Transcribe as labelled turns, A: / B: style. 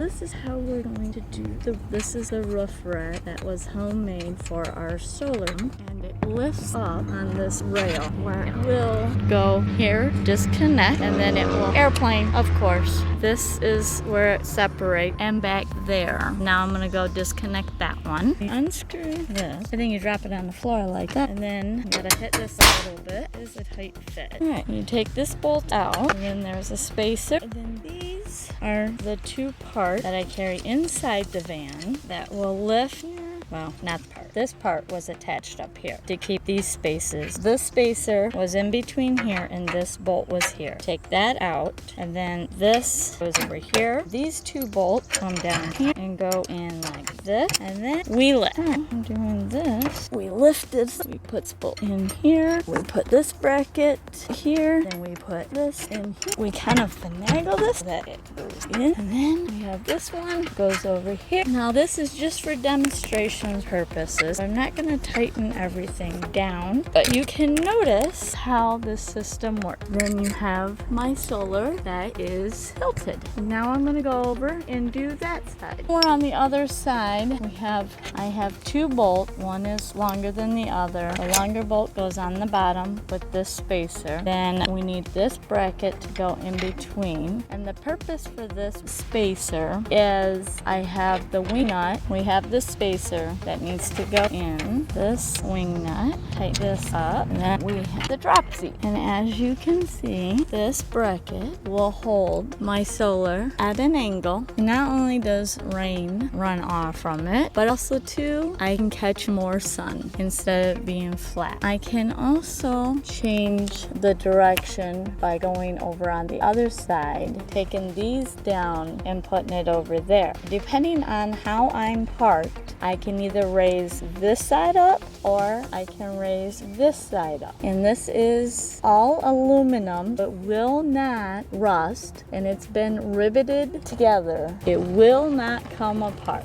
A: this is how we're going to do this is the roof rack that was homemade for our solar, and it lifts up on this rail where it will go here, disconnect, and then it will airplane, of course. This is where it separates, and back there. Now I'm gonna go disconnect that one. You unscrew this. I think you drop it on the floor like that, and then you gotta hit this a little bit. It is a tight fit. All right, you take this bolt out, and then there's a spacer, and then these are the two parts that I carry inside the van that will lift. Well, not the part. This part was attached up here to keep these spaces. This spacer was in between here and this bolt was here. Take that out, and then this goes over here. These two bolts come down here and go in like this, and then we lift. I'm doing this. We lift this. We put this bolt in here. We put this bracket here. Then we put this in here. We kind of finagle this so that it goes in, and then we have this one goes over here. Now this is just for demonstration purposes. I'm not going to tighten everything down, but you can notice how this system works. Then you have my solar that is tilted. Now I'm going to go over and do that side. We're on the other side. I have two bolts. One is longer than the other. The longer bolt goes on the bottom with this spacer. Then we need this bracket to go in between. And the purpose for this spacer is I have the wing nut. We have the spacer that needs to go in this wing nut. Tighten this up, and then we have the drop seat. And as you can see, this bracket will hold my solar at an angle. Not only does rain run off from it, but also too, I can catch more sun instead of being flat. I can also change the direction by going over on the other side, taking these down and putting it over there. Depending on how I'm parked, I can either raise this side up or I can raise this side up. And this is all aluminum, but will not rust, and it's been riveted together. It will not come apart.